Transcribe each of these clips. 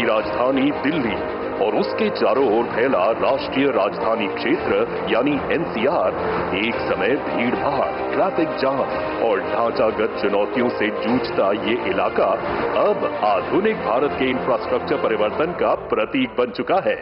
की राजधानी दिल्ली और उसके चारों ओर फैला राष्ट्रीय राजधानी क्षेत्र यानी एनसीआर एक समय भीड़-भाड़, ट्रैफिक जाम और ढांचागत चुनौतियों से जूझता ये इलाका अब आधुनिक भारत के इंफ्रास्ट्रक्चर परिवर्तन का प्रतीक बन चुका है।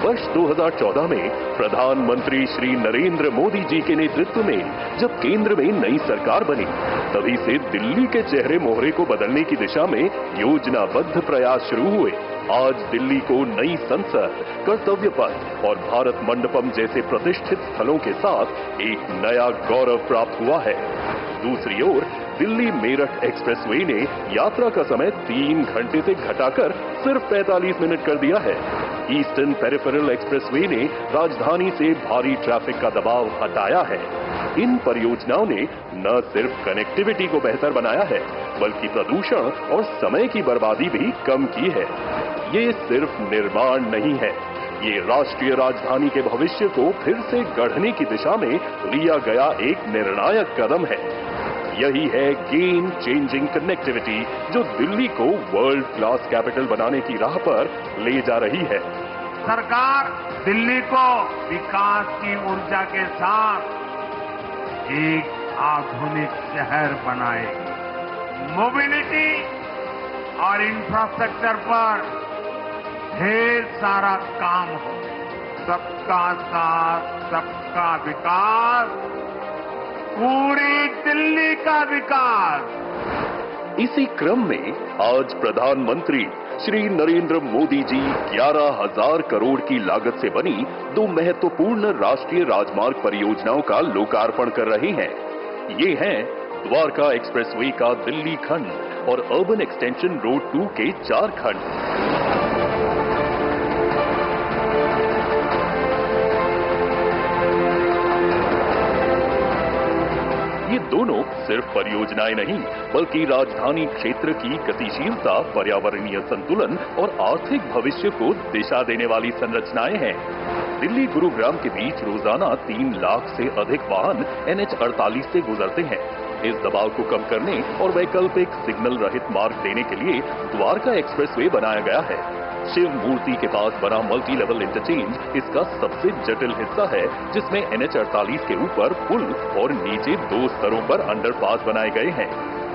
वर्ष 2014 में प्रधानमंत्री श्री नरेंद्र मोदी जी के नेतृत्व में जब केंद्र में नई सरकार बनी, तभी से दिल्ली के चेहरे मोहरे को बदलने की दिशा में योजनाबद्ध प्रयास शुरू हुए। आज दिल्ली को नई संसद, कर्तव्य पथ और भारत मंडपम जैसे प्रतिष्ठित स्थलों के साथ एक नया गौरव प्राप्त हुआ है। दूसरी ओर दिल्ली मेरठ एक्सप्रेसवे ने यात्रा का समय 3 घंटे से घटाकर सिर्फ 45 मिनट कर दिया है। ईस्टर्न पेरिफेरल एक्सप्रेसवे ने राजधानी से भारी ट्रैफिक का दबाव हटाया है। इन परियोजनाओं ने न सिर्फ कनेक्टिविटी को बेहतर बनाया है, बल्कि प्रदूषण और समय की बर्बादी भी कम की है। ये सिर्फ निर्माण नहीं है, ये राष्ट्रीय राजधानी के भविष्य को फिर से गढ़ने की दिशा में लिया गया एक निर्णायक कदम है। यही है गेम चेंजिंग कनेक्टिविटी जो दिल्ली को वर्ल्ड क्लास कैपिटल बनाने की राह पर ले जा रही है। सरकार दिल्ली को विकास की ऊर्जा के साथ एक आधुनिक शहर बनाएगी। मोबिलिटी और इंफ्रास्ट्रक्चर पर ढेर सारा काम हो। सबका साथ, सबका विकास, पूरी दिल्ली का विकास। इसी क्रम में आज प्रधानमंत्री श्री नरेंद्र मोदी जी 11,000 करोड़ की लागत से बनी 2 महत्वपूर्ण राष्ट्रीय राजमार्ग परियोजनाओं का लोकार्पण कर रहे हैं। ये हैं द्वारका एक्सप्रेसवे का दिल्ली खंड और अर्बन एक्सटेंशन रोड 2 के 4 खंड। ये दोनों सिर्फ परियोजनाएं नहीं, बल्कि राजधानी क्षेत्र की गतिशीलता, पर्यावरणीय संतुलन और आर्थिक भविष्य को दिशा देने वाली संरचनाएं हैं। दिल्ली गुरुग्राम के बीच रोजाना 3 लाख से अधिक वाहन NH-48 से गुजरते हैं। इस दबाव को कम करने और वैकल्पिक सिग्नल रहित मार्ग देने के लिए द्वारका एक्सप्रेसवे बनाया गया है। शिव मूर्ति के पास बना मल्टी लेवल इंटरचेंज इसका सबसे जटिल हिस्सा है, जिसमें NH-48 के ऊपर पुल और नीचे 2 स्तरों पर अंडरपास बनाए गए हैं।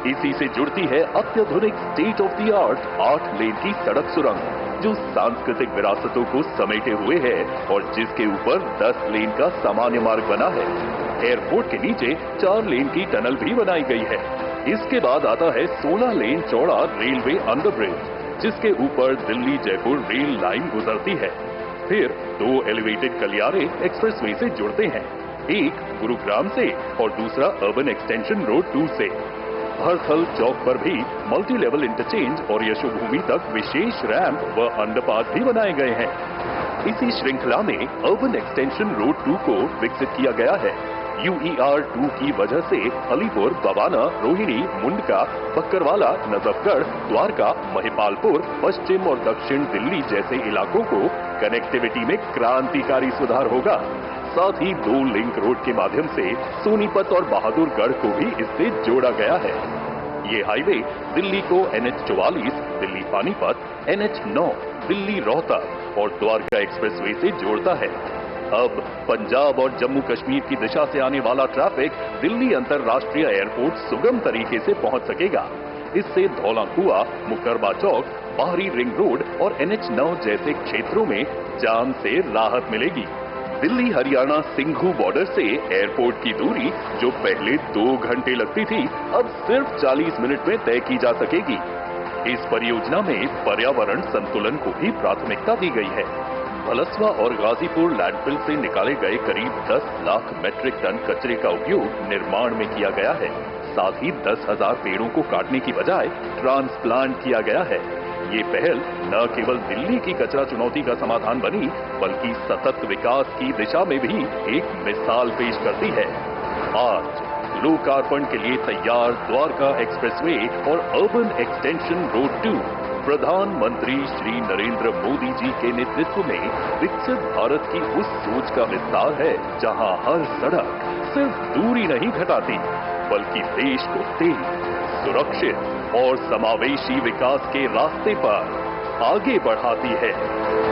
इसी से जुड़ती है अत्याधुनिक स्टेट ऑफ द आर्ट 8 लेन की सड़क सुरंग, जो सांस्कृतिक विरासतों को समेटे हुए है और जिसके ऊपर 10 लेन का सामान्य मार्ग बना है। एयरपोर्ट के नीचे 4 लेन की टनल भी बनाई गई है। इसके बाद आता है 16 लेन चौड़ा रेलवे अंडरब्रिज, जिसके ऊपर दिल्ली जयपुर रेल लाइन गुजरती है। फिर 2 एलिवेटेड गलियारे एक्सप्रेसवे से जुड़ते हैं, एक गुरुग्राम से और दूसरा अर्बन एक्सटेंशन रोड 2 से। हरथल चौक पर भी मल्टी लेवल इंटरचेंज और यशोभूमि तक विशेष रैंप व अंडरपास भी बनाए गए हैं। इसी श्रृंखला में अर्बन एक्सटेंशन रोड 2 को विकसित किया गया है। UER 2 की वजह से अलीपुर, बवाना, रोहिणी, मुंडका, बक्करवाला, नजफगढ़, द्वारका, महिपालपुर, पश्चिम और दक्षिण दिल्ली जैसे इलाकों को कनेक्टिविटी में क्रांतिकारी सुधार होगा। साथ ही 2 लिंक रोड के माध्यम से सोनीपत और बहादुरगढ़ को भी इससे जोड़ा गया है। ये हाईवे दिल्ली को NH-44, दिल्ली पानीपत, NH-9, दिल्ली रोहतक और द्वारका एक्सप्रेसवे से जोड़ता है। अब पंजाब और जम्मू कश्मीर की दिशा से आने वाला ट्रैफिक दिल्ली अंतर्राष्ट्रीय एयरपोर्ट सुगम तरीके से पहुंच सकेगा। इससे धौला कुआं, मुकरबा चौक, बाहरी रिंग रोड और NH-9 जैसे क्षेत्रों में जाम से राहत मिलेगी। दिल्ली हरियाणा सिंघू बॉर्डर से एयरपोर्ट की दूरी जो पहले 2 घंटे लगती थी, अब सिर्फ 40 मिनट में तय की जा सकेगी। इस परियोजना में पर्यावरण संतुलन को भी प्राथमिकता दी गई है। भलसवा और गाजीपुर लैंडफिल से निकाले गए करीब 10 लाख मेट्रिक टन कचरे का उपयोग निर्माण में किया गया है। साथ ही 10,000 पेड़ों को काटने की बजाय ट्रांसप्लांट किया गया है। ये पहल न केवल दिल्ली की कचरा चुनौती का समाधान बनी, बल्कि सतत विकास की दिशा में भी एक मिसाल पेश करती है। आज लोकार्पण के लिए तैयार द्वारका एक्सप्रेसवे और अर्बन एक्सटेंशन रोड 2 प्रधानमंत्री श्री नरेंद्र मोदी जी के नेतृत्व में विकसित भारत की उस सोच का विस्तार है, जहां हर सड़क सिर्फ दूरी नहीं घटाती, बल्कि देश को तेज, सुरक्षित और समावेशी विकास के रास्ते पर आगे बढ़ाती है।